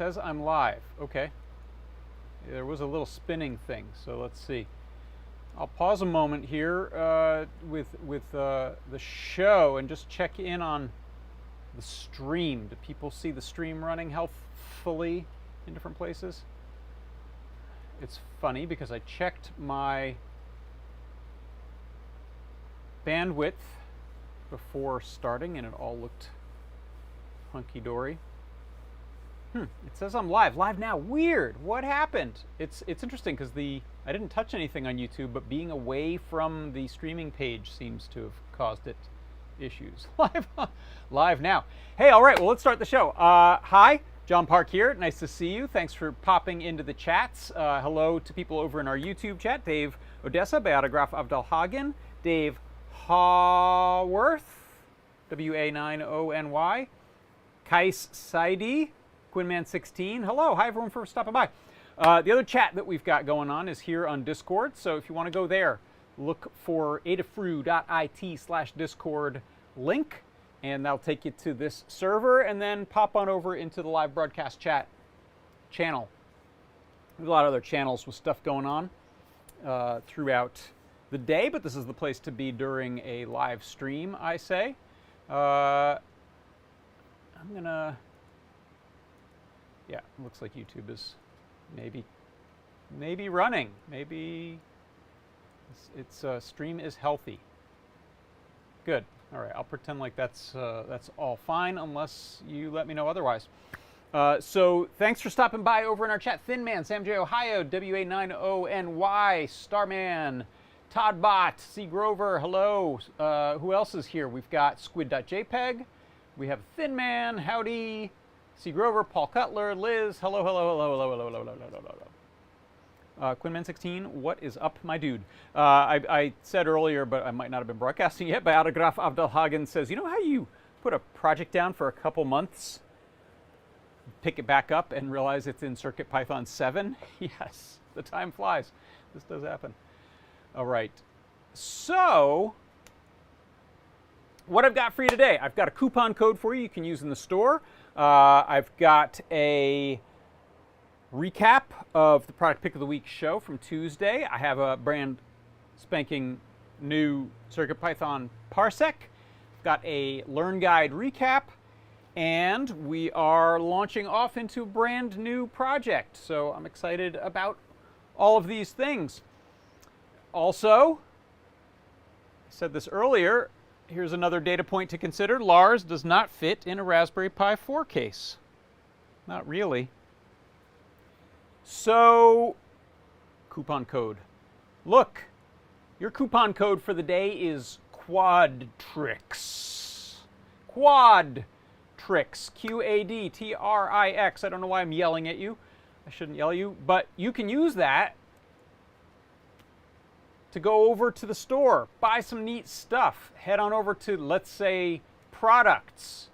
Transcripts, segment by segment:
says I'm live. Okay. There was a little spinning thing, so let's see. I'll pause a moment here with the show and just check in on the stream. Do people see the stream running healthfully in different places? It's funny because I checked my bandwidth before starting and it all looked hunky-dory. It says I'm live now. Weird. What happened? It's interesting because I didn't touch anything on YouTube, but being away from the streaming page seems to have caused it issues. Live now. Hey, all right. Well, let's start the show. Hi, John Park here. Nice to see you. Thanks for popping into the chats. Hello to people over in our YouTube chat. Dave Odessa, Beatograph Avdalhagen, Dave Haworth, W-A-9-O-N-Y, Kais Saidi, Quinman16. Hello. Hi, everyone, for stopping by. The other chat that we've got going on is here on Discord. So if you want to go there, look for adafruit.it/Discord link, and that'll take you to this server, and then pop on over into the live broadcast chat channel. There's a lot of other channels with stuff going on throughout the day, but this is the place to be during a live stream, I say. I'm gonna... Yeah, it looks like YouTube is maybe running. Maybe its stream is healthy. Good. All right, I'll pretend like that's all fine unless you let me know otherwise. So thanks for stopping by over in our chat. Thin Man, Sam J. Ohio, W-A-9-O-N-Y, Starman, Todd Bott, C. Grover, hello. Who else is here? We've got Squid.jpg. We have Thin Man, howdy. C. Grover, Paul Cutler, Liz, hello. Quinman16, what is up, my dude? I said earlier, but I might not have been broadcasting yet, but Autograph Avdalhagen says, you know how you put a project down for a couple months, pick it back up, and realize it's in CircuitPython 7? Yes, the time flies. This does happen. All right. So, what I've got for you today, I've got a coupon code for you can use in the store. I've got a recap of the Product Pick of the Week show from Tuesday. I have a brand spanking new CircuitPython Parsec. I've got a Learn Guide recap, and we are launching off into a brand new project. So I'm excited about all of these things. Also, I said this earlier, here's another data point to consider. Lars does not fit in a Raspberry Pi 4 case. Not really. So, coupon code. Look, your coupon code for the day is Quadtrix. Quadtrix. Q-A-D-T-R-I-X. I don't know why I'm yelling at you. I shouldn't yell at you, but you can use that to go over to the store, buy some neat stuff. Head on over to, let's say, products.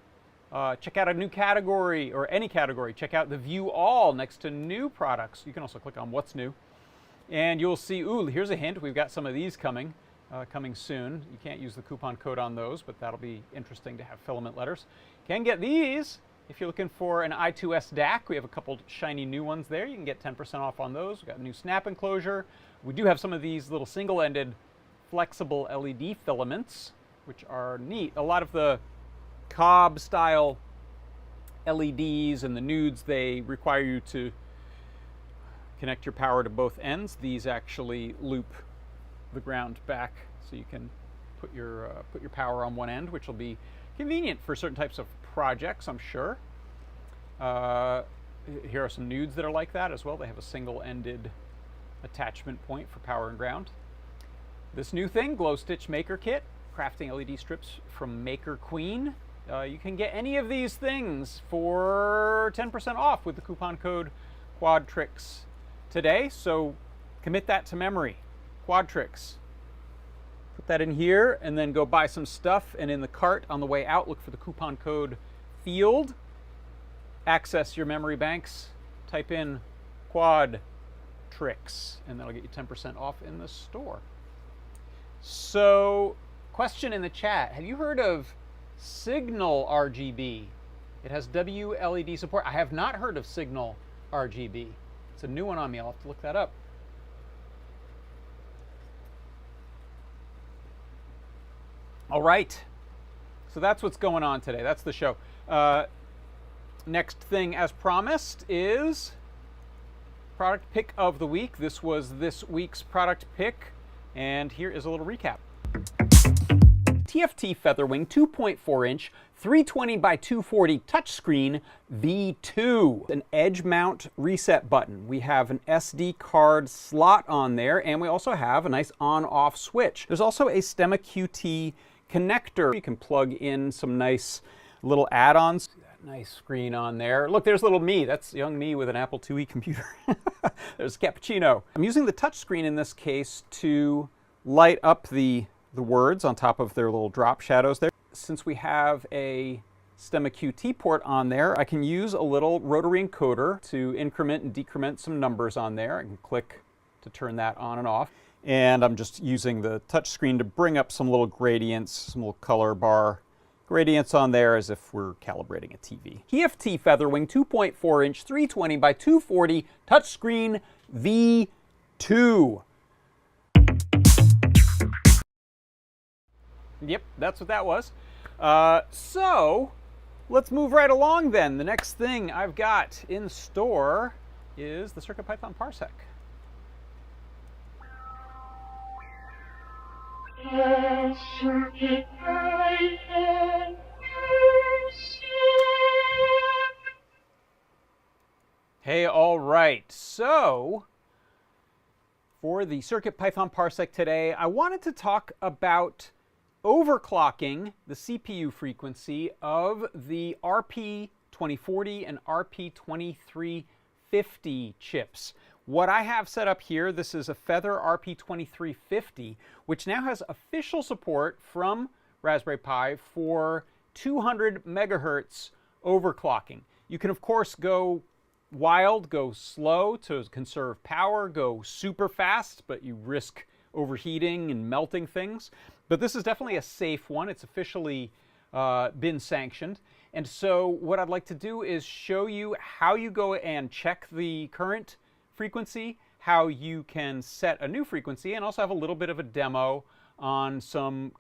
Check out a new category, or any category. Check out the View All next to new products. You can also click on What's New. And you'll see, ooh, here's a hint. We've got some of these coming soon. You can't use the coupon code on those, but that'll be interesting to have filament letters. Can get these if you're looking for an I2S DAC. We have a couple shiny new ones there. You can get 10% off on those. We've got a new snap enclosure. We do have some of these little single-ended flexible LED filaments, which are neat. A lot of the Cobb-style LEDs and the nudes, they require you to connect your power to both ends. These actually loop the ground back, so you can put your power on one end, which will be convenient for certain types of projects, I'm sure. Here are some nudes that are like that as well. They have a single-ended attachment point for power and ground. This new thing, Glow Stitch Maker Kit, crafting LED strips from Maker Queen. You can get any of these things for 10% off with the coupon code Quadtrix today. So commit that to memory. Quadtrix. Put that in here and then go buy some stuff, and in the cart on the way out, look for the coupon code field. Access your memory banks. Type in Quadtrix, and that'll get you 10% off in the store. So, question in the chat. Have you heard of Signal RGB? It has WLED support. I have not heard of Signal RGB. It's a new one on me. I'll have to look that up. All right. So that's what's going on today. That's the show. Next thing, as promised, is product pick of the week. This was this week's product pick, and here is a little recap. TFT Featherwing 2.4-inch 320 by 240 touchscreen V2. An edge mount reset button. We have an SD card slot on there, and we also have a nice on-off switch. There's also a Stemma QT connector. You can plug in some nice little add-ons. Nice screen on there. Look, there's little me. That's young me with an Apple IIe computer. There's Cappuccino. I'm using the touchscreen in this case to light up the words on top of their little drop shadows there. Since we have a Stemma QT port on there, I can use a little rotary encoder to increment and decrement some numbers on there. I can click to turn that on and off. And I'm just using the touchscreen to bring up some little gradients, some little color bar gradients on there as if we're calibrating a TV. TFT Featherwing 2.4-inch 320 by 240 touchscreen V2. Yep, that's what that was. So let's move right along then. The next thing I've got in store is the CircuitPython Parsec. Hey, all right. So for the CircuitPython Parsec today, I wanted to talk about overclocking the CPU frequency of the RP2040 and RP2350 chips. What I have set up here, this is a Feather RP2350, which now has official support from Raspberry Pi for 200 megahertz overclocking. You can, of course, go wild, go slow to conserve power, go super fast, but you risk overheating and melting things. But this is definitely a safe one. It's officially been sanctioned. And so what I'd like to do is show you how you go and check the current frequency, how you can set a new frequency, and also have a little bit of a demo on some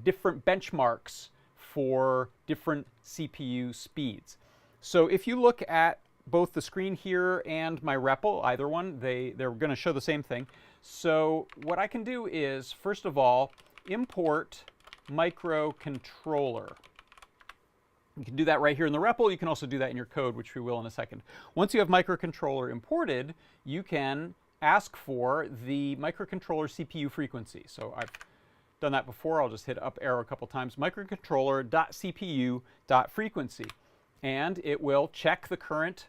different benchmarks for different CPU speeds. So if you look at both the screen here and my REPL, either one, they're going to show the same thing. So what I can do is, first of all, import microcontroller. You can do that right here in the REPL. You can also do that in your code, which we will in a second. Once you have microcontroller imported, you can ask for the microcontroller CPU frequency. So I've done that before. I'll just hit up arrow a couple times. Microcontroller.cpu.frequency. And it will check the current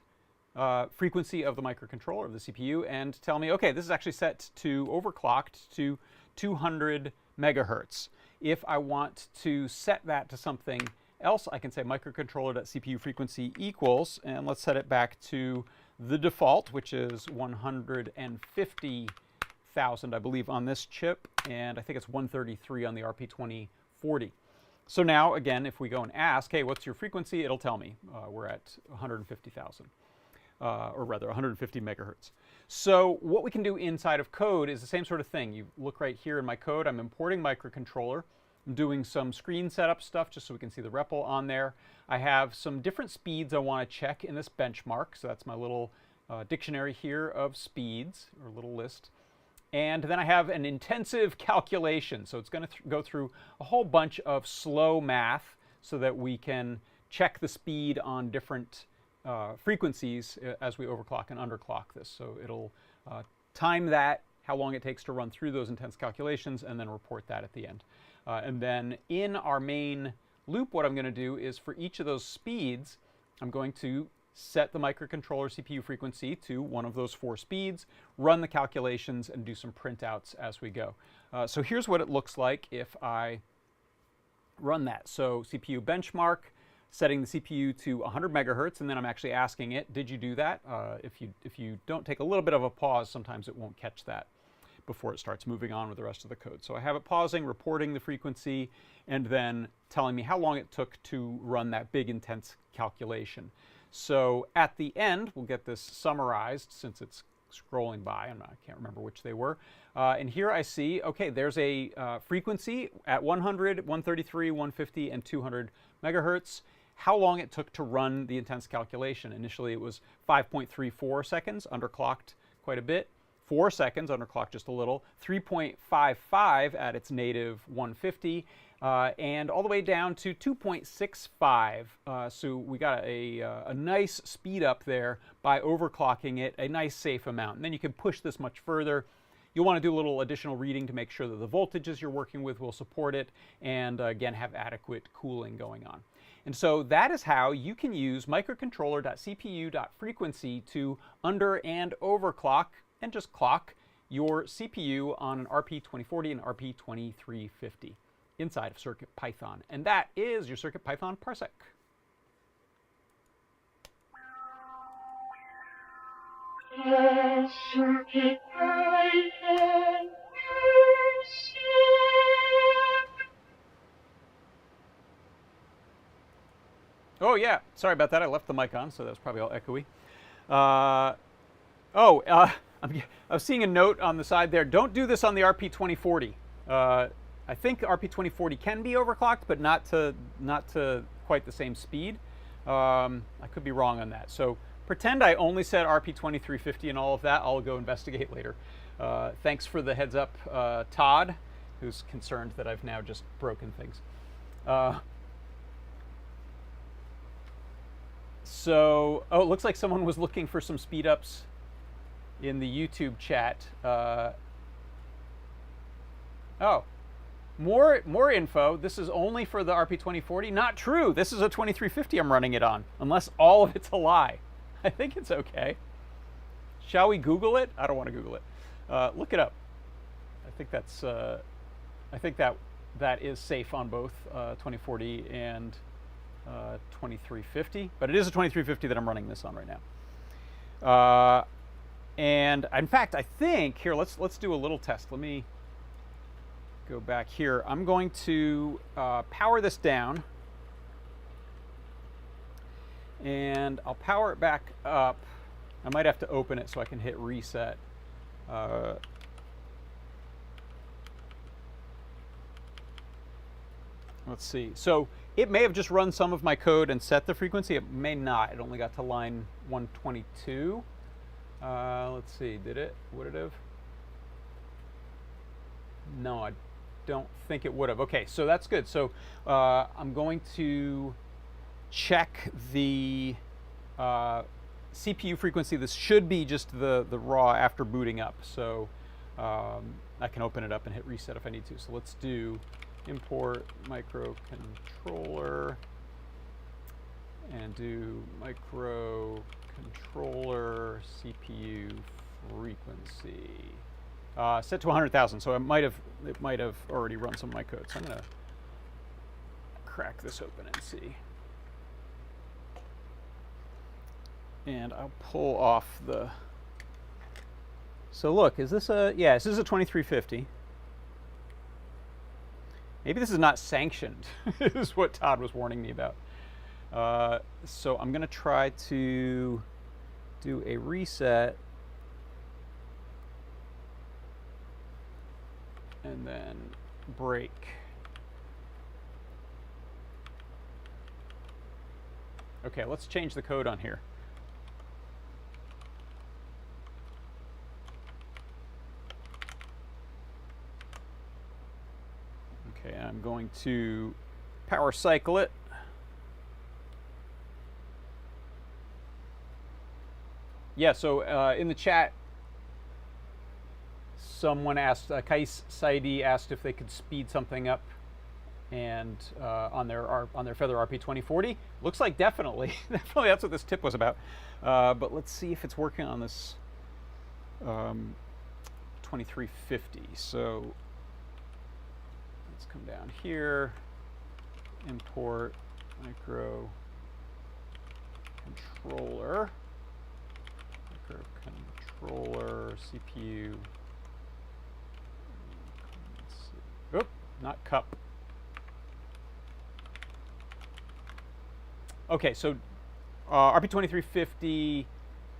frequency of the microcontroller, of the CPU, and tell me, okay, this is actually set to overclocked to 200 megahertz. If I want to set that to something else, I can say microcontroller.cpu frequency equals, and let's set it back to the default, which is 150,000, I believe, on this chip, and I think it's 133 on the RP2040. So now, again, if we go and ask, hey, what's your frequency? It'll tell me. We're at 150,000, or rather 150 megahertz. So what we can do inside of code is the same sort of thing. You look right here in my code. I'm importing microcontroller. I'm doing some screen setup stuff just so we can see the REPL on there. I have some different speeds I want to check in this benchmark. So that's my little dictionary here of speeds, or little list. And then I have an intensive calculation. So it's going to go through a whole bunch of slow math so that we can check the speed on different frequencies as we overclock and underclock this. So it'll time that, how long it takes to run through those intense calculations, and then report that at the end. And then in our main loop, what I'm going to do is for each of those speeds, I'm going to set the microcontroller CPU frequency to one of those 4 speeds, run the calculations, and do some printouts as we go. So here's what it looks like if I run that. So CPU benchmark, setting the CPU to 100 megahertz, and then I'm actually asking it, did you do that? If you don't take a little bit of a pause, sometimes it won't catch that. before it starts moving on with the rest of the code. So I have it pausing, reporting the frequency, and then telling me how long it took to run that big, intense calculation. So at the end, we'll get this summarized since it's scrolling by. I can't remember which they were. And here I see, okay, there's a frequency at 100, 133, 150, and 200 megahertz. How long it took to run the intense calculation. Initially, it was 5.34 seconds, underclocked quite a bit. 4 seconds, underclocked just a little. 3.55 at its native 150. And all the way down to 2.65. So we got a nice speed up there by overclocking it, a nice safe amount. And then you can push this much further. You'll want to do a little additional reading to make sure that the voltages you're working with will support it, and again, have adequate cooling going on. And so that is how you can use microcontroller.cpu.frequency to under and overclock and just clock your CPU on an RP2040 and RP2350 inside of CircuitPython. And that is your CircuitPython Parsec. CircuitPython Parsec. Oh yeah, sorry about that. I left the mic on, so that's probably all echoey. I was seeing a note on the side there. Don't do this on the RP2040. I think RP2040 can be overclocked, but not to quite the same speed. I could be wrong on that. So pretend I only said RP2350 and all of that. I'll go investigate later. Thanks for the heads up, Todd, who's concerned that I've now just broken things. So, oh, it looks like someone was looking for some speed ups in the YouTube chat. Oh, more info. This is only for the RP2040. Not true. This is a 2350 I'm running it on, unless all of it's a lie. I think it's okay. Shall we Google it? I don't want to Google it. Look it up. I think that's. I think that is safe on both 2040 and 2350. But it is a 2350 that I'm running this on right now. And in fact, I think here. Let's do a little test. Let me go back here. I'm going to power this down, and I'll power it back up. I might have to open it so I can hit reset. Let's see. So it may have just run some of my code and set the frequency. It may not. It only got to line 122. Let's see. Did it? Would it have? No, I don't think it would have. Okay, so that's good. So I'm going to check the CPU frequency. This should be just the raw after booting up. So I can open it up and hit reset if I need to. So let's do import microcontroller and do microcontroller CPU frequency. Set to 100,000, so it might have already run some of my code. So I'm gonna crack this open and see. And I'll pull off the. So look, is this a? Yeah, this is a 2350. Maybe this is not sanctioned. This is what Todd was warning me about. So I'm gonna try to do a reset. And then break. Okay, let's change the code on here. Okay, I'm going to power cycle it. Yeah, so in the chat, someone asked, Kais Saidi asked if they could speed something up, and on their Feather RP2040. Looks like definitely, definitely that's what this tip was about. But let's see if it's working on this 2350. So let's come down here, import microcontroller CPU not cup. Okay, so RP2350,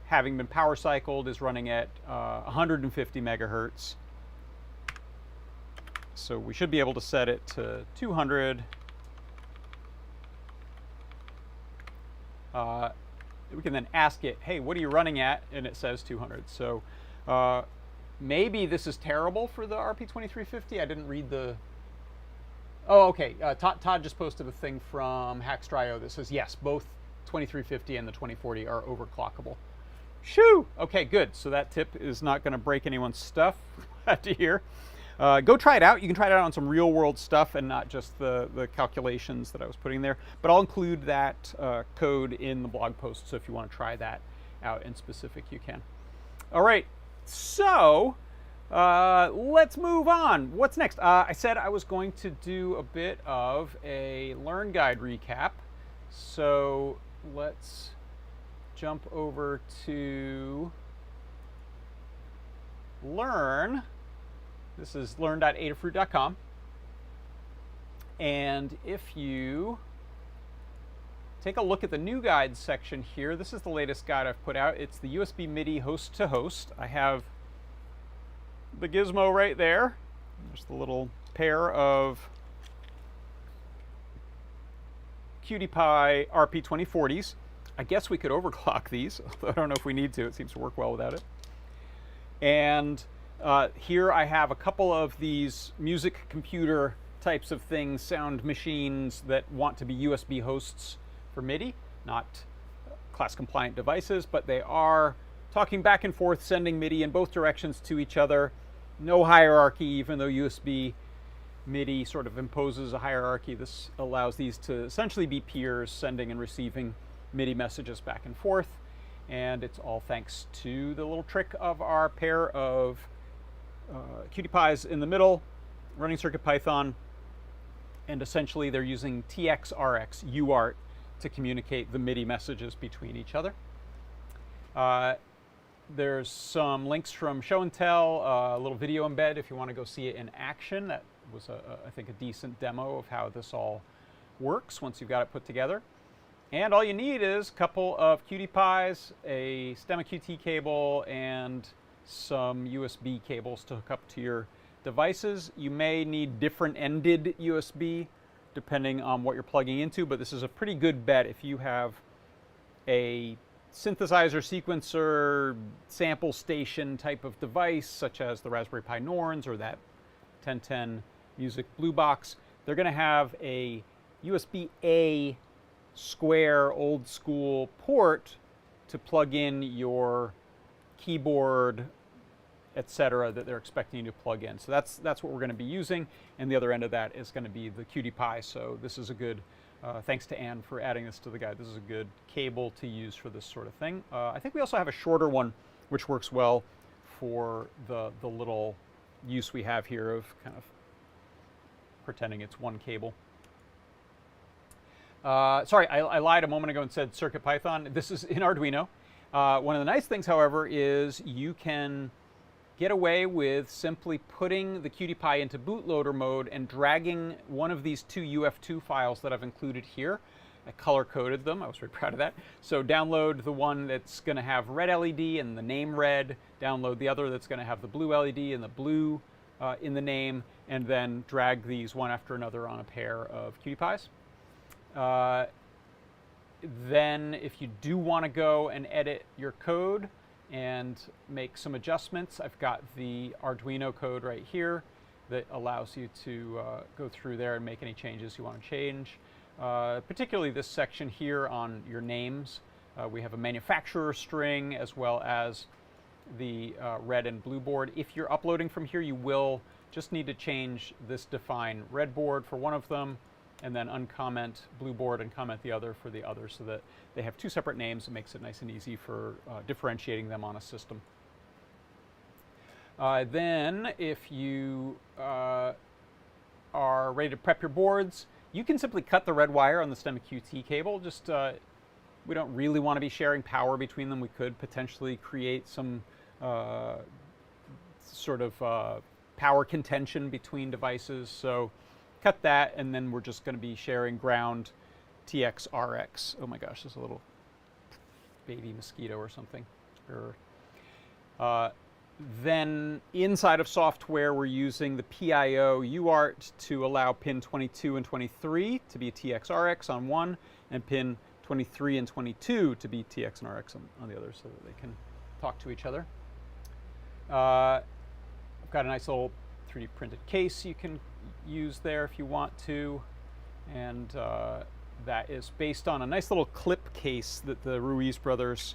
having been power cycled, is running at 150 megahertz. So we should be able to set it to 200. We can then ask it, hey, what are you running at? And it says 200. So maybe this is terrible for the RP2350. I didn't read the... Oh, okay. Todd just posted a thing from Hackstrio that says, yes, both 2350 and the 2040 are overclockable. Shoo! Okay, good. So that tip is not going to break anyone's stuff. Glad to hear. Go try it out. You can try it out on some real world stuff and not just the calculations that I was putting there. But I'll include that code in the blog post, so if you want to try that out in specific, you can. All right, so let's move on. What's next? I said I was going to do a bit of a Learn Guide recap. So let's jump over to Learn. This is learn.adafruit.com. And if you take a look at the new guides section here, this is the latest guide I've put out. It's the USB MIDI host to host. I have the gizmo right there. There's the little pair of CircuitPy RP2040s. I guess we could overclock these, although I don't know if we need to. It seems to work well without it. And here I have a couple of these music computer types of things, sound machines that want to be USB hosts for MIDI, not class compliant devices, but they are talking back and forth, sending MIDI in both directions to each other. No hierarchy, even though USB MIDI sort of imposes a hierarchy. This allows these to essentially be peers, sending and receiving MIDI messages back and forth. And it's all thanks to the little trick of our pair of CircuitPys in the middle, running CircuitPython, and essentially they're using TX-RX UART to communicate the MIDI messages between each other. There's some links from Show and Tell, a little video embed if you want to go see it in action. That was, I think, a decent demo of how this all works once you've got it put together. And all you need is a couple of CircuitPys, a stemma QT cable, and some USB cables to hook up to your devices. You may need different-ended USB depending on what you're plugging into, but this is a pretty good bet if you have a synthesizer, sequencer, sample station type of device, such as the Raspberry Pi Norns or that 1010 Music Blue Box. They're going to have a USB-A square old school port to plug in your keyboard, etc., that they're expecting you to plug in. So that's what we're going to be using, and the other end of that is going to be the CircuitPy. So this is a good, thanks to Anne for adding this to the guide, this is a good cable to use for this sort of thing. I think we also have a shorter one which works well for the little use we have here of kind of pretending it's one cable. Sorry, I lied a moment ago and said CircuitPython. This is in Arduino. One of the nice things, however, is you can get away with simply putting the CircuitPy into bootloader mode and dragging one of these two UF2 files that I've included here. I color-coded them. I was very proud of that. So download the one that's going to have red LED and the name red. Download the other that's going to have the blue LED and the blue in the name, and then drag these one after another on a pair of CircuitPys. Then if you do want to go and edit your code and make some adjustments, I've got the Arduino code right here that allows you to go through there and make any changes you want to change. Particularly this section here on your names. We have a manufacturer string as well as the red and blue board. If you're uploading from here, you will just need to change this define red board for one of them, and then uncomment blue board and comment the other for the other, so that they have two separate names. It makes it nice and easy for differentiating them on a system. Then if you are ready to prep your boards, you can simply cut the red wire on the stemma QT cable. Just we don't really want to be sharing power between them. We could potentially create some sort of power contention between devices. So cut that, and then we're just going to be sharing ground TX RX. Oh my gosh, there's a little baby mosquito or something. Then inside of software, we're using the PIO UART to allow pin 22 and 23 to be TX RX on one, and pin 23 and 22 to be TX and RX on the other, so that they can talk to each other. I've got a nice little 3D printed case you can use there if you want to, and that is based on a nice little clip case that the Ruiz brothers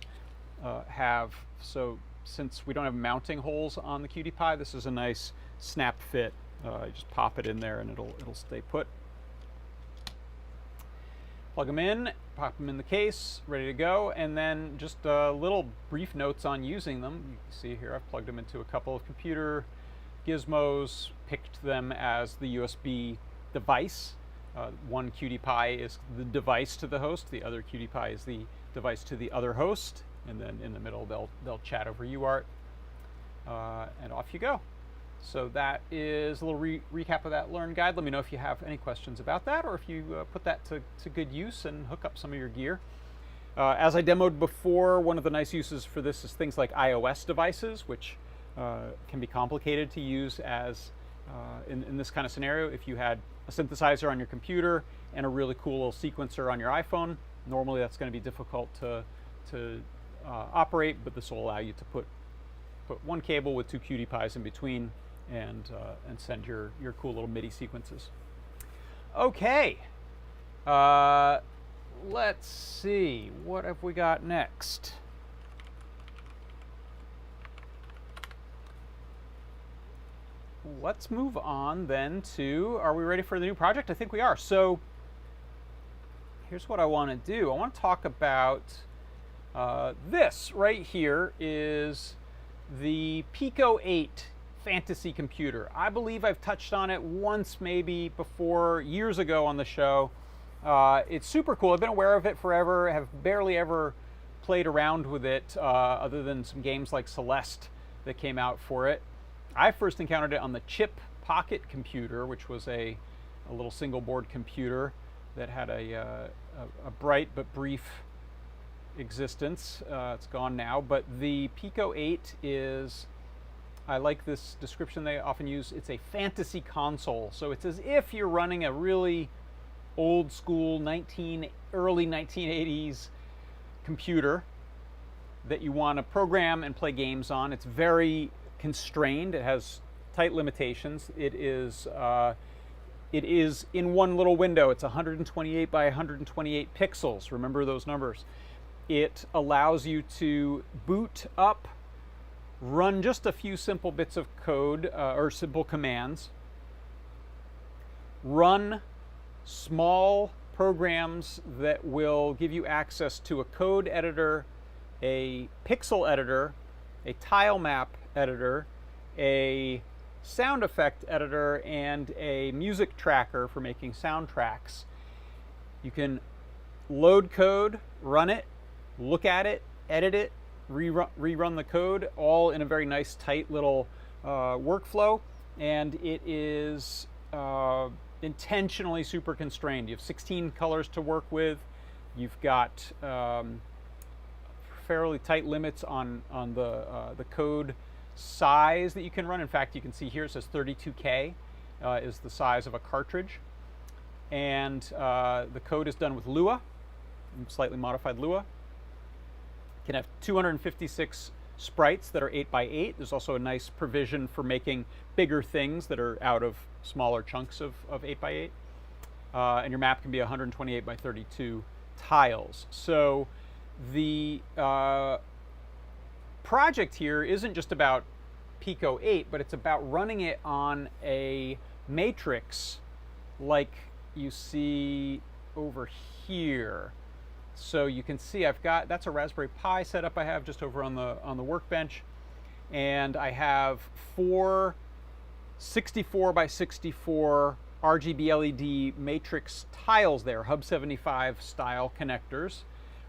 have. So since we don't have mounting holes on the Cutie Pie, this is a nice snap fit. You just pop it in there and it'll stay put. Plug them in, pop them in the case, ready to go, and then just little brief notes on using them. You can see here I've plugged them into a couple of computer gizmos, picked them as the USB device. One Cutie Pie is the device to the host, the other Cutie Pie is the device to the other host, and then in the middle they'll chat over UART, and off you go. So that is a little recap of that Learn Guide. Let me know if you have any questions about that, or if you put that to good use and hook up some of your gear. As I demoed before, one of the nice uses for this is things like iOS devices, which can be complicated to use as in this kind of scenario. If you had a synthesizer on your computer and a really cool little sequencer on your iPhone, normally that's going to be difficult to operate, but this will allow you to put one cable with two Cutie Pies in between and send your cool little MIDI sequences. Okay, let's see, what have we got next? Let's move on then to, are we ready for the new project? I think we are. So here's what I want to do. I want to talk about this right here is the Pico 8 fantasy computer. I believe I've touched on it once, maybe before, years ago on the show. It's super cool. I've been aware of it forever. I have barely ever played around with it other than some games like Celeste that came out for it. I first encountered it on the Chip Pocket computer, which was a little single board computer that had a bright but brief existence. It's gone now, but the Pico 8 is, I like this description they often use, it's a fantasy console. So it's as if you're running a really old school early 1980s computer that you want to program and play games on. It's very constrained. It has tight limitations. It is in one little window. It's 128 by 128 pixels. Remember those numbers. It allows you to boot up, run just a few simple bits of code or simple commands, run small programs that will give you access to a code editor, a pixel editor, a tile map editor, a sound effect editor, and a music tracker for making soundtracks. You can load code, run it, look at it, edit it, rerun the code, all in a very nice, tight little workflow. And it is intentionally super constrained. You have 16 colors to work with. You've got fairly tight limits on the code size that you can run. In fact, you can see here it says 32K is the size of a cartridge. And the code is done with Lua, slightly modified Lua. You can have 256 sprites that are 8x8. There's also a nice provision for making bigger things that are out of smaller chunks of 8x8. And your map can be 128 by 32 tiles. So the project here isn't just about Pico 8, but it's about running it on a matrix like you see over here. So you can see I've got, that's a Raspberry Pi setup I have just over on the workbench, and I have 4 64 by 64 RGB LED matrix tiles there, Hub 75 style connectors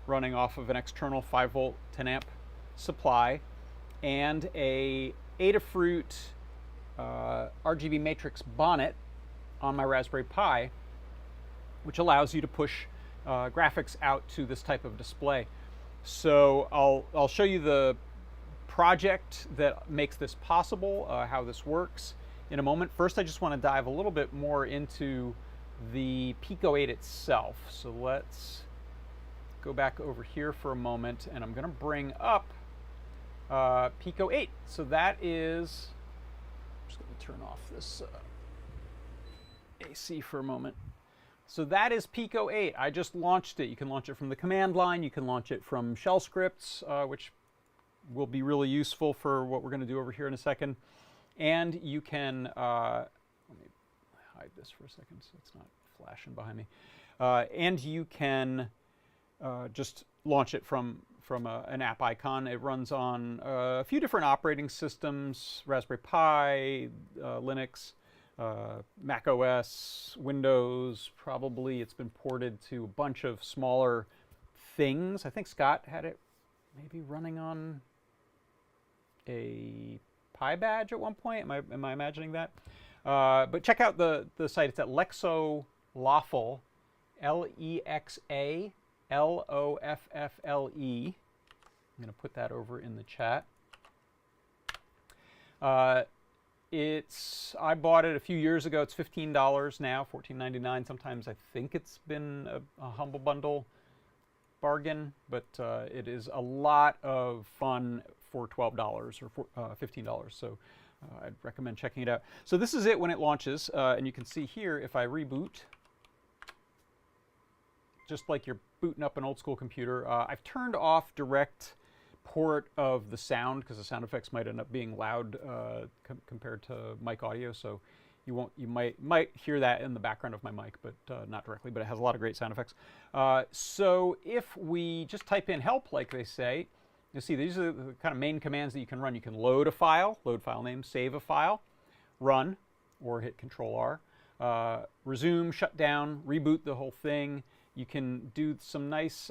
running off of an external 5 volt 10 amp supply, and a Adafruit RGB matrix bonnet on my Raspberry Pi, which allows you to push graphics out to this type of display. So I'll show you the project that makes this possible, how this works in a moment. First, I just want to dive a little bit more into the Pico 8 itself. So let's go back over here for a moment, and I'm going to bring up Pico 8. So that is, I'm just going to turn off this AC for a moment. So that is Pico 8. I just launched it. You can launch it from the command line. You can launch it from shell scripts, which will be really useful for what we're going to do over here in a second. And you can, let me hide this for a second so it's not flashing behind me. And you can just launch it from an app icon. It runs on a few different operating systems: Raspberry Pi, Linux, Mac OS, Windows. Probably it's been ported to a bunch of smaller things. I think Scott had it maybe running on a Pi badge at one point. Am I imagining that? But check out the site. It's at Lexaloffle, Lexaloffle. I'm going to put that over in the chat. I bought it a few years ago. It's $15 now, $14.99. Sometimes I think it's been a Humble Bundle bargain, but it is a lot of fun for $12 or $15. So I'd recommend checking it out. So this is it when it launches, and you can see here if I reboot, just like you're booting up an old school computer. I've turned off direct port of the sound because the sound effects might end up being loud compared to mic audio, so you might hear that in the background of my mic, but not directly. But it has a lot of great sound effects. So if we just type in help, like they say, you see these are the kind of main commands that you can run. You can load a file, load file name, save a file, run, or hit Control R, resume, shut down, reboot the whole thing. You can do some nice,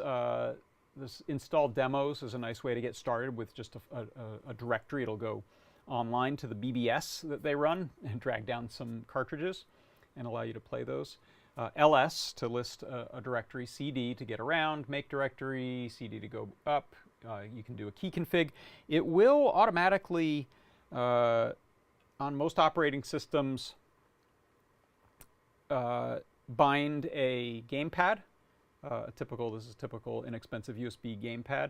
this install demos is a nice way to get started with just a directory. It'll go online to the BBS that they run and drag down some cartridges and allow you to play those. LS to list a directory, CD to get around, make directory, CD to go up. You can do a key config. It will automatically, on most operating systems, bind a gamepad. This is typical inexpensive USB gamepad,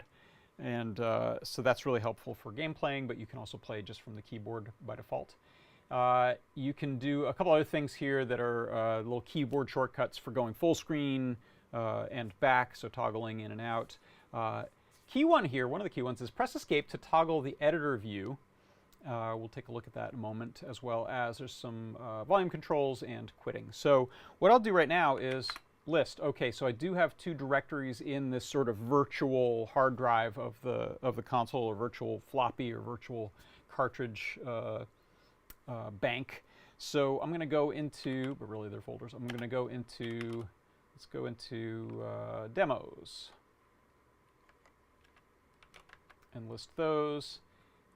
and so that's really helpful for game playing, but you can also play just from the keyboard by default. You can do a couple other things here that are little keyboard shortcuts for going full screen and back, so toggling in and out. Key one here, one of the key ones, is press escape to toggle the editor view. We'll take a look at that in a moment, as well as there's some volume controls and quitting. So what I'll do right now is list. Okay, so I do have two directories in this sort of virtual hard drive of the console, or virtual floppy or virtual cartridge bank. So I'm going to go into, but really they're folders. I'm going to go into, let's go into demos and list those.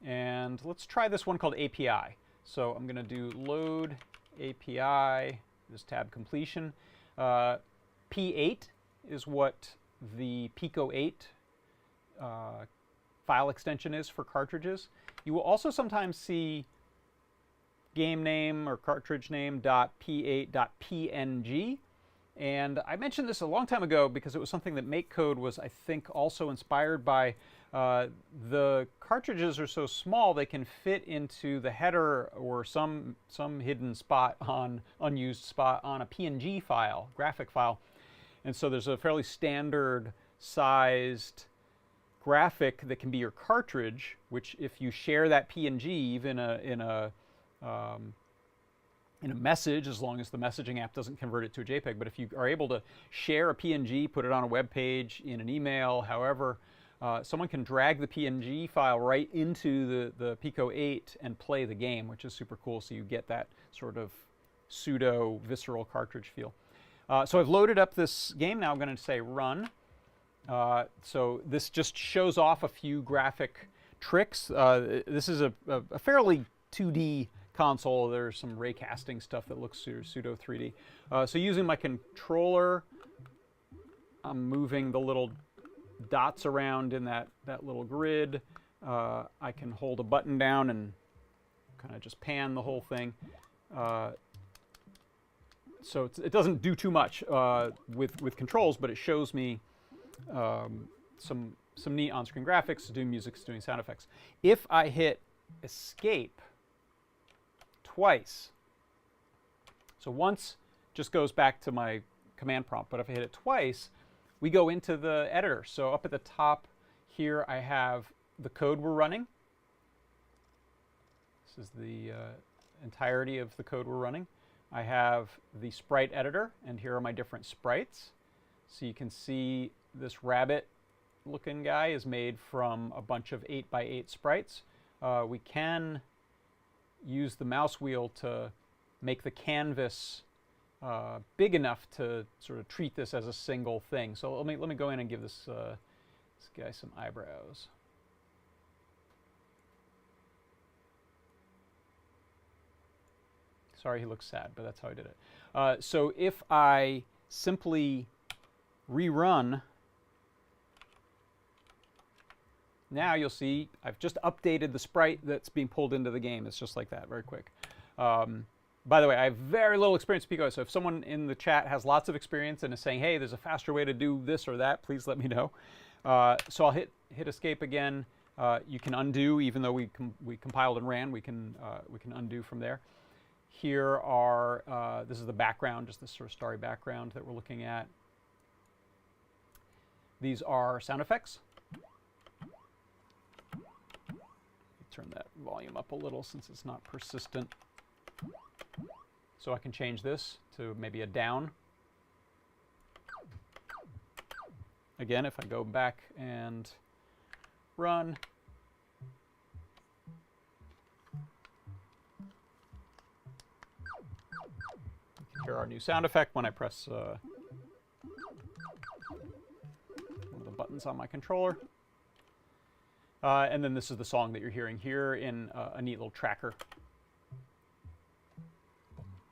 And let's try this one called API. So I'm going to do load API, this tab completion. P8 is what the Pico 8 file extension is for cartridges. You will also sometimes see game name or cartridge name .p8.png. And I mentioned this a long time ago because it was something that MakeCode was, I think, also inspired by. The cartridges are so small they can fit into the header or some hidden spot unused spot on a PNG file, graphic file. And so there's a fairly standard sized graphic that can be your cartridge, which if you share that PNG even in a message, as long as the messaging app doesn't convert it to a JPEG, but if you are able to share a PNG, put it on a web page, in an email, however, someone can drag the PNG file right into the Pico 8 and play the game, which is super cool. So you get that sort of pseudo visceral cartridge feel. So I've loaded up this game. Now I'm going to say run. So this just shows off a few graphic tricks. This is a fairly 2D console, there's some ray casting stuff that looks pseudo 3D. So using my controller, I'm moving the little dots around in that little grid. I can hold a button down and kind of just pan the whole thing. So it doesn't do too much with controls, but it shows me some neat on-screen graphics. It's doing music, it's doing sound effects. If I hit escape twice, so once just goes back to my command prompt, but if I hit it twice, we go into the editor. So up at the top here, I have the code we're running. This is the entirety of the code we're running. I have the sprite editor, and here are my different sprites. So you can see this rabbit looking guy is made from a bunch of 8x8 sprites. We can use the mouse wheel to make the canvas big enough to sort of treat this as a single thing. So let me go in and give this guy some eyebrows. Sorry, he looks sad, but that's how I did it. So if I simply rerun, now you'll see I've just updated the sprite that's being pulled into the game. It's just like that, very quick. By the way, I have very little experience with Pico, so if someone in the chat has lots of experience and is saying, hey, there's a faster way to do this or that, please let me know. So I'll hit escape again. You can undo, even though we compiled and ran, we can undo from there. Here are, this is the background, just this sort of starry background that we're looking at. These are sound effects. Turn that volume up a little since it's not persistent. So I can change this to maybe a down. Again, if I go back and run, hear our new sound effect when I press one of the buttons on my controller. And then this is the song that you're hearing here in a neat little tracker.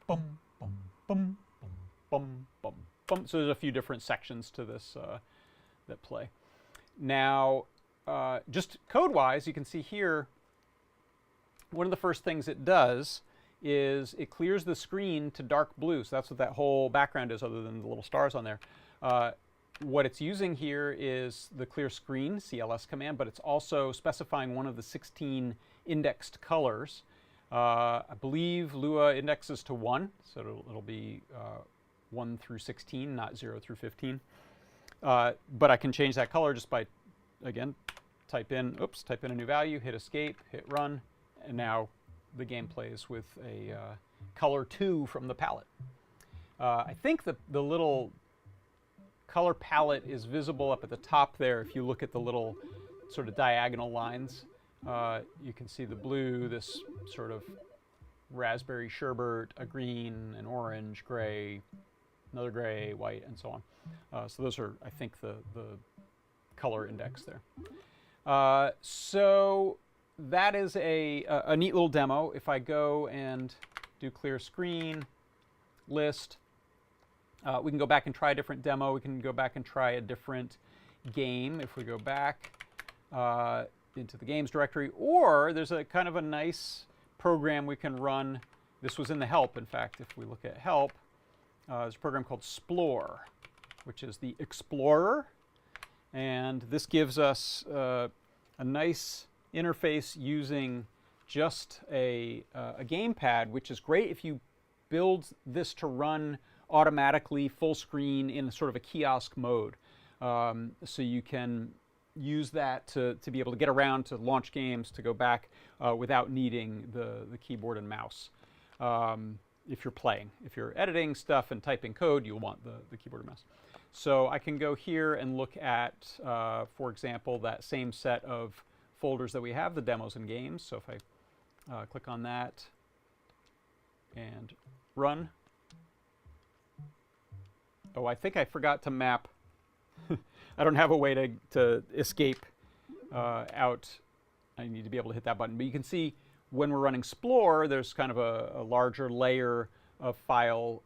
Bum, bum, bum, bum, bum, bum, bum. So there's a few different sections to this that play. Now, just code-wise, you can see here, one of the first things it does is it clears the screen to dark blue. So that's what that whole background is, other than the little stars on there. What it's using here is the clear screen, CLS command, but it's also specifying one of the 16 indexed colors. I believe Lua indexes to 1, so it'll be 1 through 16, not 0 through 15. But I can change that color just by, again, type in a new value, hit escape, hit run, and now the game plays with a color 2 from the palette. I think the little color palette is visible up at the top there. If you look at the little sort of diagonal lines, you can see the blue, this sort of raspberry sherbet, a green, an orange, gray, another gray, white, and so on. So those are, I think, the color index there. So that is a neat little demo. If I go and do clear screen, list, we can go back and try a different demo. We can go back and try a different game if we go back into the games directory. Or there's a kind of a nice program we can run. This was in the help, in fact. If we look at help, there's a program called Splore, which is the Explorer. And this gives us a nice interface using just a gamepad, which is great if you build this to run automatically full screen in sort of a kiosk mode. So you can use that to be able to get around to launch games, to go back without needing the keyboard and mouse. If you're playing. If you're editing stuff and typing code, you'll want the keyboard and mouse. So I can go here and look at, for example, that same set of folders that we have, the demos and games. So if I click on that and run. Oh, I think I forgot to map. I don't have a way to escape out. I need to be able to hit that button. But you can see when we're running Explore, there's kind of a larger layer of file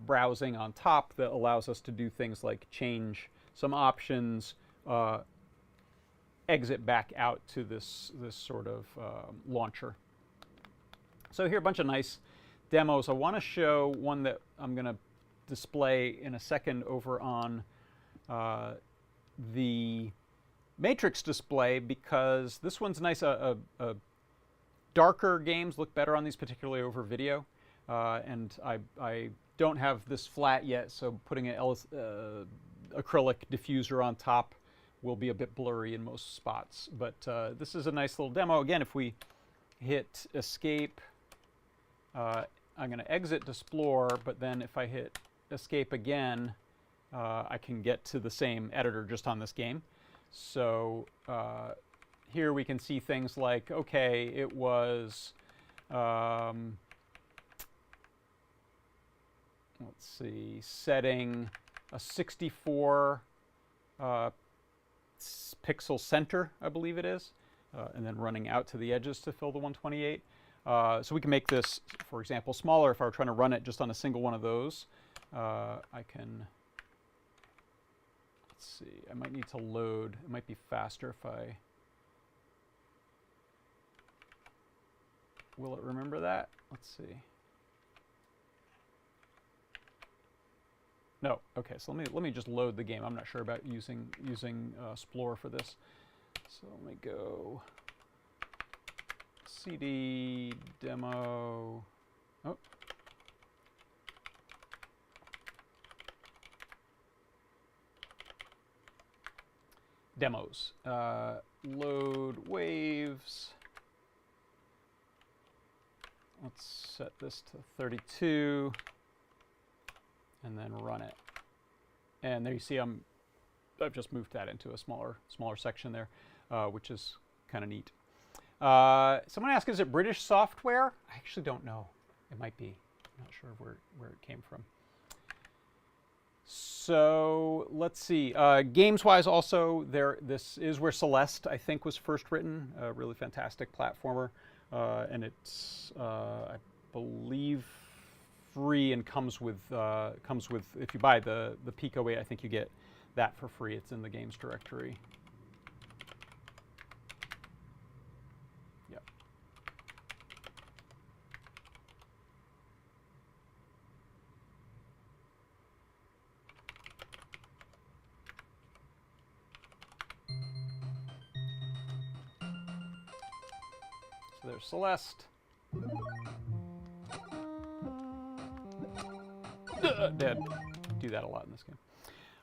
browsing on top that allows us to do things like change some options, exit back out to this sort of launcher. So here are a bunch of nice demos. I want to show one that I'm going to display in a second over on the matrix display, because this one's nice. Darker games look better on these, particularly over video. And I don't have this flat yet, so putting an acrylic diffuser on top will be a bit blurry in most spots. But this is a nice little demo. Again, if we hit escape, I'm going to exit Explore, but then if I hit escape again, I can get to the same editor just on this game. So here we can see things like, okay, it was, let's see, setting a 64 pixel center, I believe it is, and then running out to the edges to fill the 128. So we can make this, for example, smaller. If I were trying to run it just on a single one of those, I can, let's see, I might need to load. It might be faster if I, will it remember that? Let's see. No, okay, so let me just load the game. I'm not sure about using Explore for this. So let me go CD demo. Oh. Demos. Load waves. Let's set this to 32 and then run it. And there you see I've just moved that into a smaller section there, which is kind of neat. Someone asked, is it British software? I actually don't know. It might be. I'm not sure where it came from. So let's see. Games-wise, also, this is where Celeste, I think, was first written. A really fantastic platformer, and it's, I believe, free and comes with if you buy the Pico 8, I think you get that for free. It's in the games directory. So there's Celeste. Dead. Do that a lot in this game.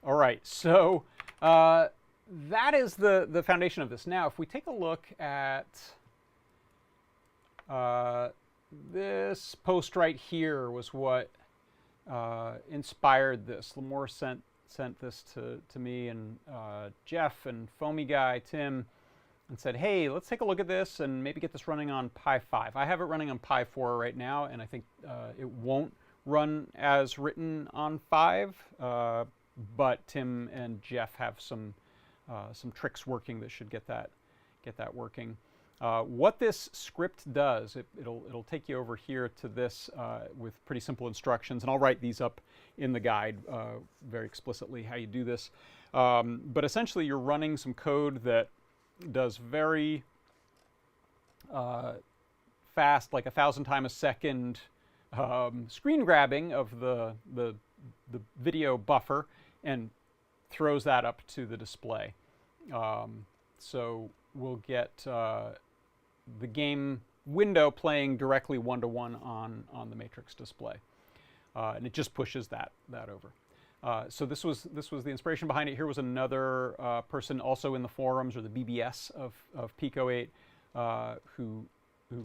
All right, so that is the foundation of this. Now, if we take a look at this post right here, was what inspired this. Lamore sent this to me and Jeff and Foamy Guy, Tim, and said, hey, let's take a look at this and maybe get this running on Pi 5. I have it running on Pi 4 right now, and I think it won't run as written on 5, but Tim and Jeff have some tricks working that should get that working. What this script does, it'll take you over here to this with pretty simple instructions, and I'll write these up in the guide very explicitly how you do this. But essentially, you're running some code that does very fast, like 1,000 times a second, screen grabbing of the video buffer and throws that up to the display. So we'll get the game window playing directly one-to-one on the matrix display, and it just pushes that over. So this was the inspiration behind it. Here was another person also in the forums, or the BBS of Pico 8, who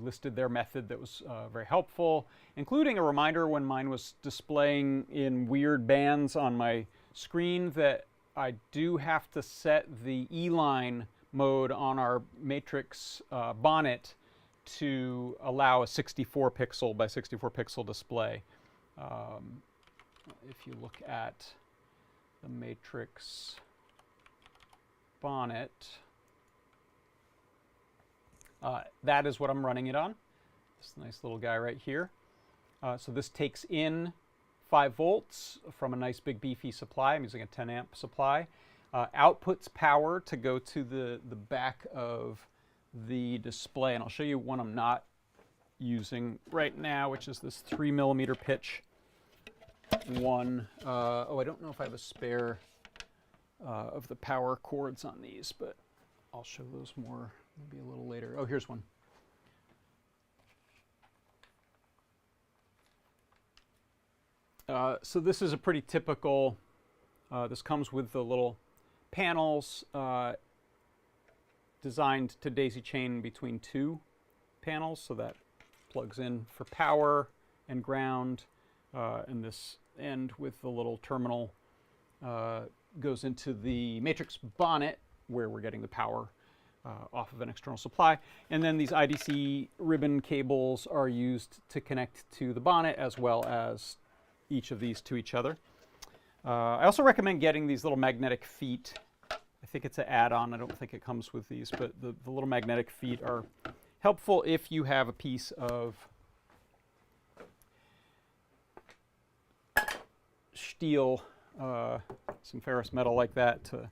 listed their method that was very helpful, including a reminder when mine was displaying in weird bands on my screen that I do have to set the E-line mode on our matrix bonnet to allow a 64 pixel by 64 pixel display. If you look at the matrix bonnet, that is what I'm running it on. This nice little guy right here. So this takes in 5 volts from a nice big beefy supply. I'm using a 10 amp supply. Outputs power to go to the back of the display. And I'll show you one I'm not using right now, which is this 3mm pitch one. Oh, I don't know if I have a spare of the power cords on these, but I'll show those more maybe a little later. Oh, here's one. So this is a pretty typical, this comes with the little panels designed to daisy chain between 2 panels, so that plugs in for power and ground, and this end with the little terminal goes into the matrix bonnet where we're getting the power off of an external supply. And then these IDC ribbon cables are used to connect to the bonnet as well as each of these to each other. I also recommend getting these little magnetic feet. I think it's an add-on. I don't think it comes with these, but the little magnetic feet are helpful if you have a piece of steel, some ferrous metal like that to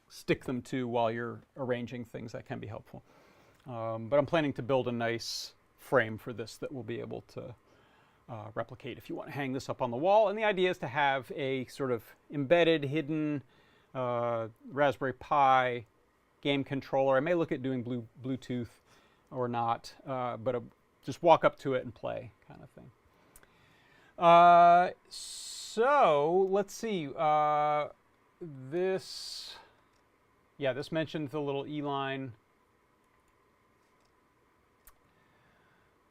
stick them to while you're arranging things. That can be helpful. But I'm planning to build a nice frame for this that will be able to replicate if you want to hang this up on the wall. And the idea is to have a sort of embedded, hidden Raspberry Pi game controller. I may look at doing Bluetooth or not, but just walk up to it and play kind of thing. So let's see. This mentioned the little E-line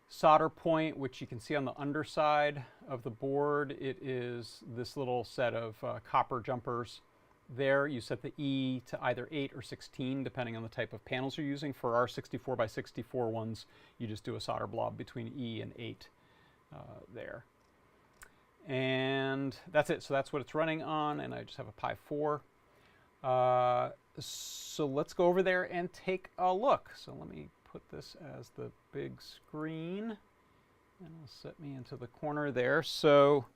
solder point, which you can see on the underside of the board. It is this little set of copper jumpers there. You set the E to either 8 or 16, depending on the type of panels you're using. For our 64 by 64 ones, you just do a solder blob between E and 8 there. And that's it. So that's what it's running on, and I just have a Pi 4. So let's go over there and take a look. So let me put this as the big screen, and it'll set me into the corner there. So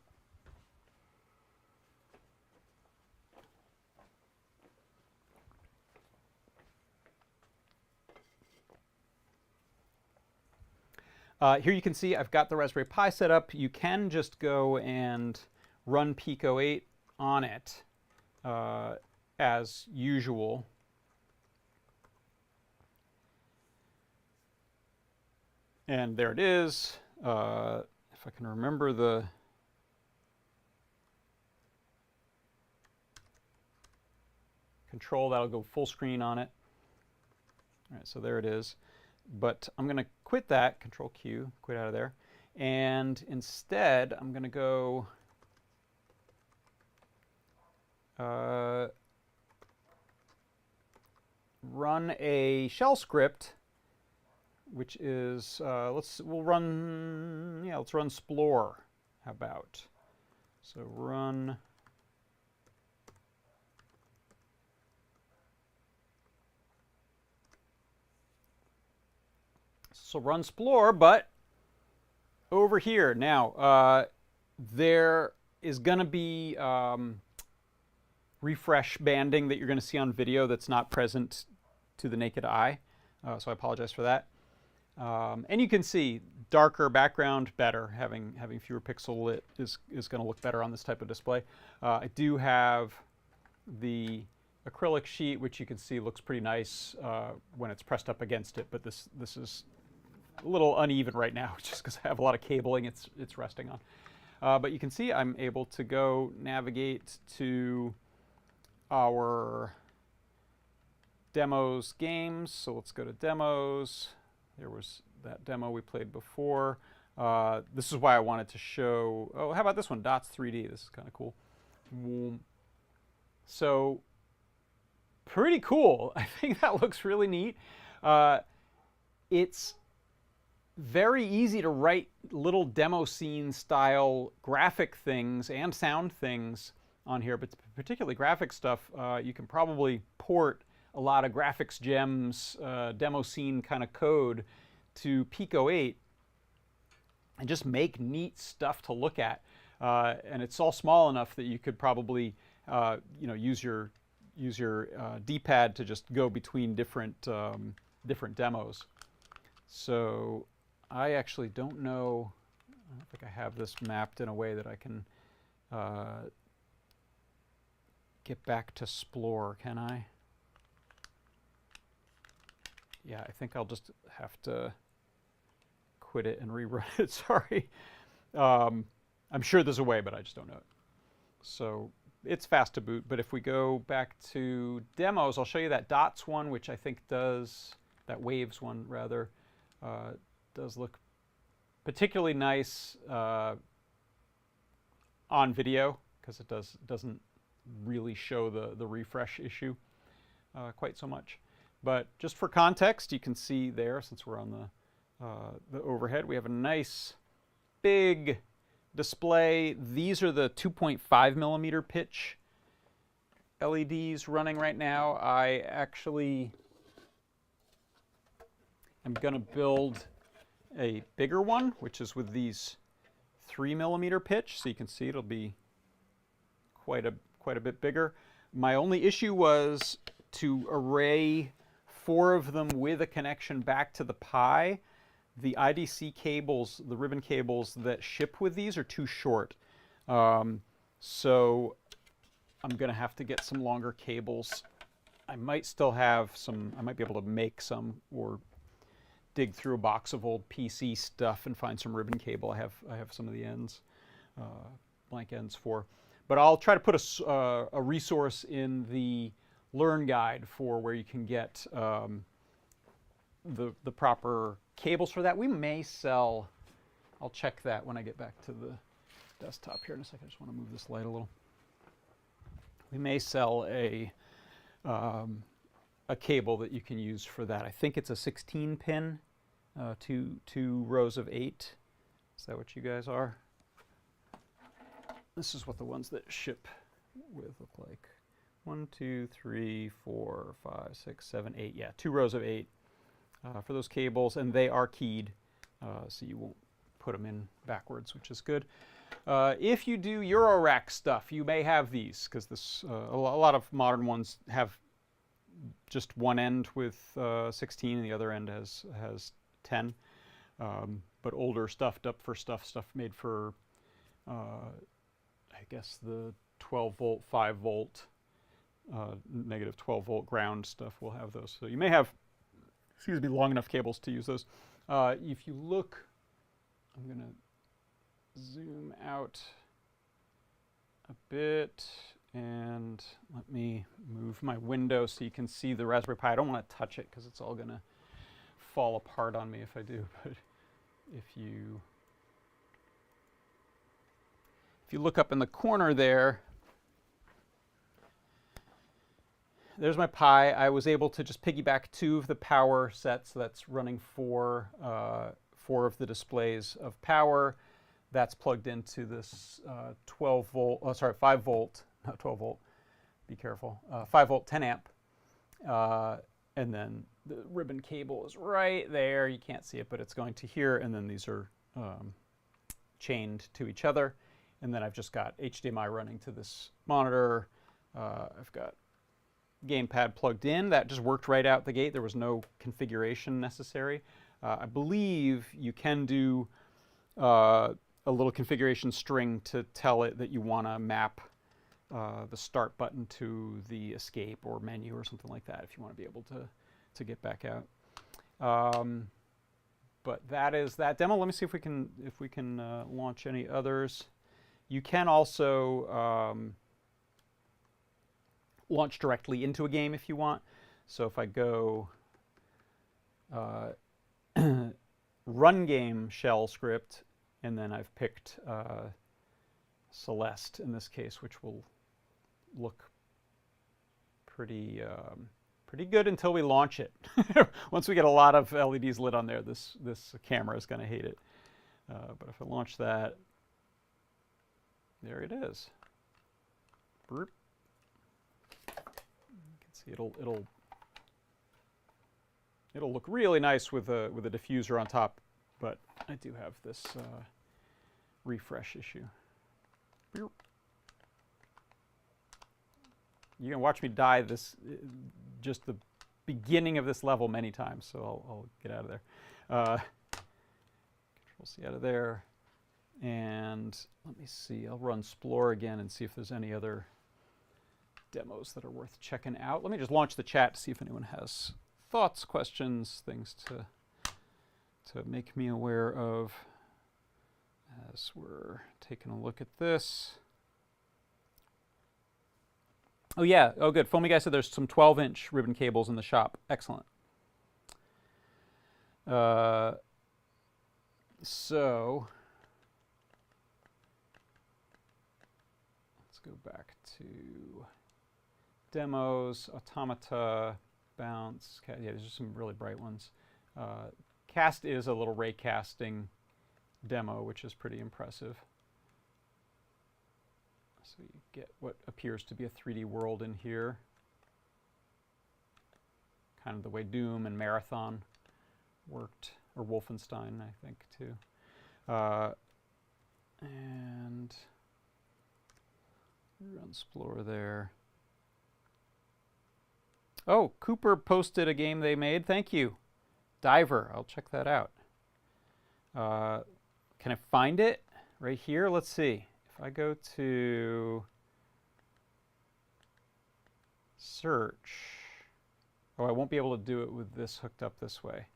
here you can see I've got the Raspberry Pi set up. You can just go and run Pico 8 on it as usual. And there it is. If I can remember the control, that'll go full screen on it. All right, so there it is. But I'm going to quit that, Control Q, quit out of there. And instead, I'm going to go run a shell script, which is let's run Splore. How about? So run Splore, but over here now there is going to be refresh banding that you're going to see on video that's not present to the naked eye. So I apologize for that. And you can see darker background better. Having fewer pixel lit is going to look better on this type of display. I do have the acrylic sheet, which you can see looks pretty nice when it's pressed up against it. But this is a little uneven right now, just because I have a lot of cabling it's resting on. But you can see I'm able to go navigate to our demos games. So let's go to demos. There was that demo we played before. This is why I wanted to show, oh, how about this one, Dots 3D? This is kind of cool. So pretty cool. I think that looks really neat. It's very easy to write little demo scene style graphic things and sound things on here, but particularly graphic stuff, you can probably port a lot of graphics gems, demo scene kind of code to Pico 8 and just make neat stuff to look at. And it's all small enough that you could probably use your D-pad to just go between different demos. So I actually don't know. I don't think I have this mapped in a way that I can get back to Splore, can I? Yeah, I think I'll just have to quit it and rerun it. Sorry. I'm sure there's a way, but I just don't know it. So it's fast to boot. But if we go back to demos, I'll show you that dots one, which I think does, that waves one rather, does look particularly nice on video, because it doesn't really show the refresh issue quite so much. But just for context, you can see there, since we're on the overhead, we have a nice big display. These are the 2.5 millimeter pitch LEDs running right now. I actually am going to build a bigger one, which is with these 3 millimeter pitch. So you can see it'll be quite a bit bigger. My only issue was to array 4 of them with a connection back to the Pi. The IDC cables, the ribbon cables that ship with these are too short. So I'm going to have to get some longer cables. I might still have some, I might be able to make some or dig through a box of old PC stuff and find some ribbon cable. I have some of the ends, blank ends for. But I'll try to put a resource in the Learn guide for where you can get the proper cables for that. We may sell, I'll check that when I get back to the desktop here in a second. I just want to move this light a little. We may sell a cable that you can use for that. I think it's a 16 pin, two rows of 8. Is that what you guys are? This is what the ones that ship with look like. 1, 2, 3, 4, 5, 6, 7, 8. Yeah, 2 rows of 8 for those cables, and they are keyed, so you won't put them in backwards, which is good. If you do Eurorack stuff, you may have these, because this a lot of modern ones have just one end with 16, and the other end has 10. But older stuff, up for stuff made for, I guess, the 12 volt, 5 volt, negative 12 volt ground stuff will have those. So you may have, excuse me, long enough cables to use those. If you look, I'm going to zoom out a bit and let me move my window so you can see the Raspberry Pi. I don't want to touch it because it's all going to fall apart on me if I do. But if you look up in the corner there, there's my Pi. I was able to just piggyback 2 of the power sets. So that's running 4 of the displays of power. That's plugged into this 5 volt, not 12 volt, be careful, 5 volt, 10 amp. And then the ribbon cable is right there. You can't see it, but it's going to here. And then these are chained to each other. And then I've just got HDMI running to this monitor. I've got gamepad plugged in. That just worked right out the gate. There was no configuration necessary. I believe you can do a little configuration string to tell it that you want to map the start button to the escape or menu or something like that if you want to be able to get back out. But that is that demo. Let me see if we can launch any others. You can also launch directly into a game if you want. So if I go run game shell script, and then I've picked Celeste in this case, which will look pretty good until we launch it. Once we get a lot of LEDs lit on there, this camera is going to hate it. But if I launch that, there it is. Burp. You can see it'll look really nice with a diffuser on top. but I do have this refresh issue. You're gonna watch me die this, just the beginning of this level many times, so I'll get out of there. Control C out of there. And let me see, I'll run Explore again and see if there's any other demos that are worth checking out. Let me just launch the chat to see if anyone has thoughts, questions, things to make me aware of as we're taking a look at this. Oh yeah, oh good. Foamy Guy said there's some 12-inch ribbon cables in the shop. Excellent. So let's go back to demos, Automata, Bounce. Yeah, there's just some really bright ones. Cast is a little ray casting demo, which is pretty impressive. So you get what appears to be a 3D world in here. Kind of the way Doom and Marathon worked, or Wolfenstein, I think, too. And run Explore there. Oh, Cooper posted a game they made. Thank you. Diver. I'll check that out. Can I find it? Right here? Let's see. If I go to search. Oh, I won't be able to do it with this hooked up this way.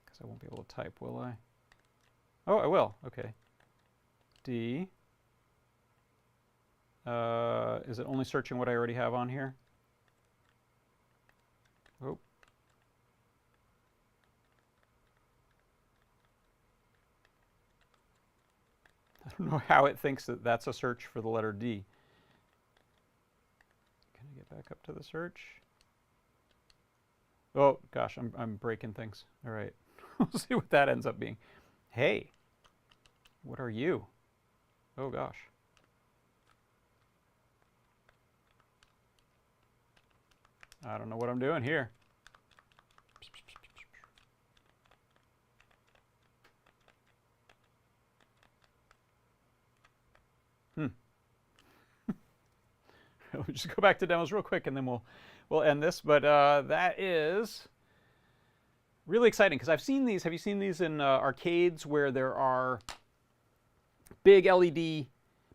Because I won't be able to type, will I? Oh, I will. Okay. D. Is it only searching what I already have on here? Oh. I don't know how it thinks that that's a search for the letter D. Can I get back up to the search? Oh, gosh, I'm breaking things. All right. We'll see what that ends up being. Hey, what are you? Oh, gosh. I don't know what I'm doing here. We'll just go back to demos real quick, and then we'll end this. But that is really exciting because I've seen these. Have you seen these in arcades where there are big LED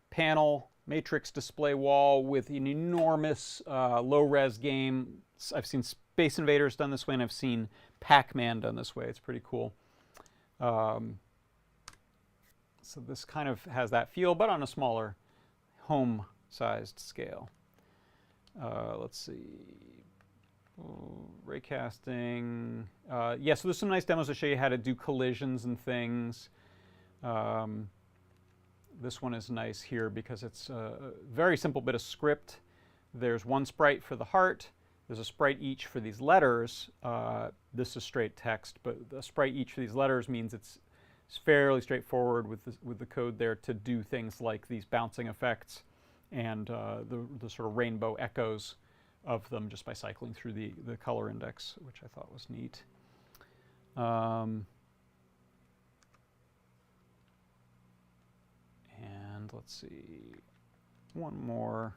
panel matrix display wall with an enormous low-res game? I've seen Space Invaders done this way, and I've seen Pac-Man done this way. It's pretty cool. So this kind of has that feel, but on a smaller home-sized scale. Let's see. Raycasting. Yeah, so there's some nice demos to show you how to do collisions and things. This one is nice here because it's a very simple bit of script. There's one sprite for the heart. There's a sprite each for these letters. This is straight text, but the sprite each for these letters means it's fairly straightforward with the code there to do things like these bouncing effects and the sort of rainbow echoes of them just by cycling through the color index, which I thought was neat. And let's see, one more.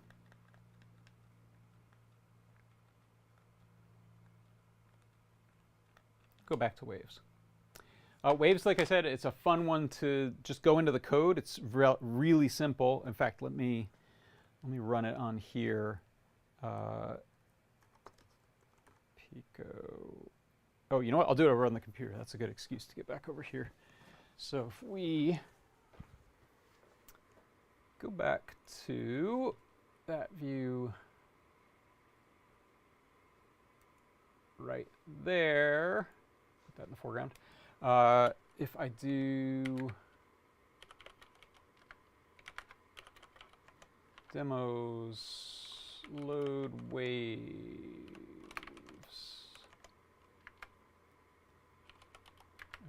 Go back to Waves. Waves, like I said, it's a fun one to just go into the code. It's really simple. In fact, let me run it on here. Pico. Oh, you know what? I'll do it over on the computer. That's a good excuse to get back over here. So if we go back to that view right there, put that in the foreground. If I do demos, load waves.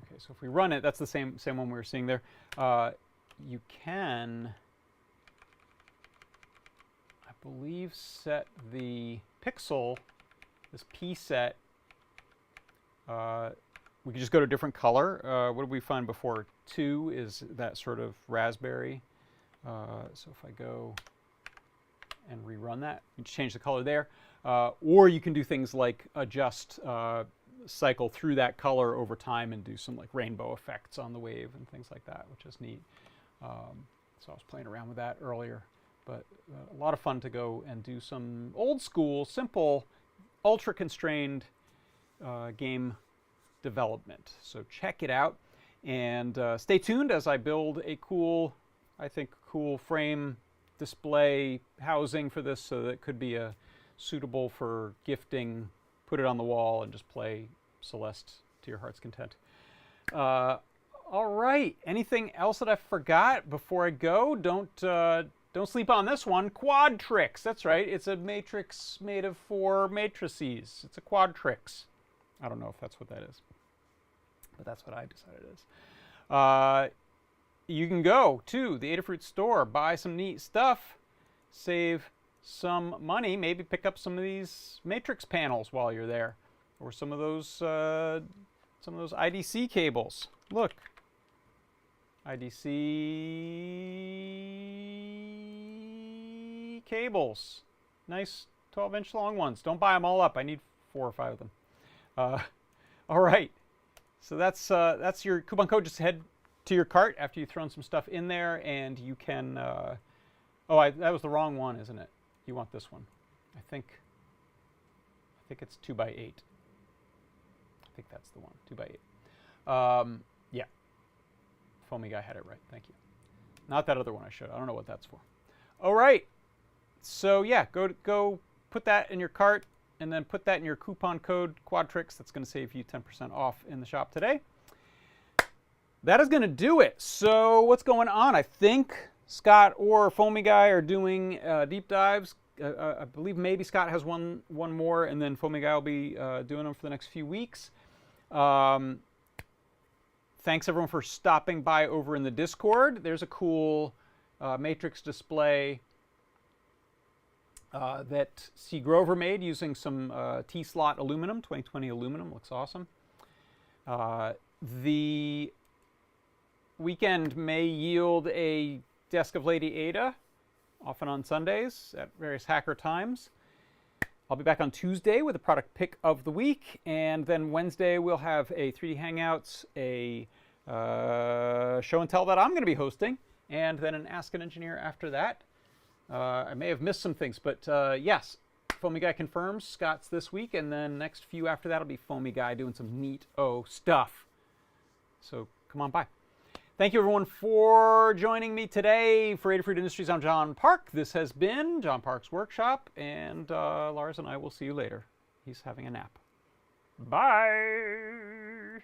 Okay, so if we run it, that's the same one we were seeing there. You can, I believe, set the pixel, this P set, we could just go to a different color. What did we find before? 2 is that sort of raspberry. So if I go and rerun that, you just change the color there. Or you can do things like adjust, cycle through that color over time and do some like rainbow effects on the wave and things like that, which is neat. So I was playing around with that earlier. But a lot of fun to go and do some old school, simple, ultra constrained game development. So check it out and stay tuned as I build a cool, I think, cool frame display housing for this, so that it could be suitable for gifting. Put it on the wall and just play Celeste to your heart's content. All right. Anything else that I forgot before I go? Don't sleep on this one. Quadtrix. That's right. It's a matrix made of 4 matrices. It's a quadtrix. I don't know if that's what that is, but that's what I decided it is. You can go to the Adafruit store, buy some neat stuff, save some money, maybe pick up some of these matrix panels while you're there, or some of those IDC cables. Look, IDC cables, nice 12-inch long ones. Don't buy them all up. I need 4 or 5 of them. All right, so that's your coupon code. Just head to your cart after you've thrown some stuff in there, and you can. That was the wrong one, isn't it? You want this one. I think it's 2x8. I think that's the one. 2x8. Yeah. Foamy guy had it right. Thank you. Not that other one I showed. I don't know what that's for. All right. So yeah, go put that in your cart, and then put that in your coupon code Quadtrix. That's going to save you 10% off in the shop today. That is going to do it. So what's going on? I think Scott or Foamy Guy are doing deep dives. I believe maybe Scott has one more, and then Foamy Guy will be doing them for the next few weeks. Thanks everyone for stopping by over in the Discord. There's a cool matrix display that C. Grover made using some T-slot aluminum, 2020 aluminum. Looks awesome. The weekend may yield a Desk of Lady Ada, often on Sundays at various hacker times. I'll be back on Tuesday with a product pick of the week, and then Wednesday we'll have a 3D Hangouts, a show and tell that I'm going to be hosting, and then an Ask an Engineer after that. I may have missed some things, but yes, Foamy Guy confirms Scott's this week, and then next few after that will be Foamy Guy doing some neat-o stuff. So come on by. Thank you, everyone, for joining me today. For Adafruit Industries, I'm John Park. This has been John Park's Workshop, and Lars and I will see you later. He's having a nap. Bye!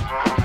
Thank you.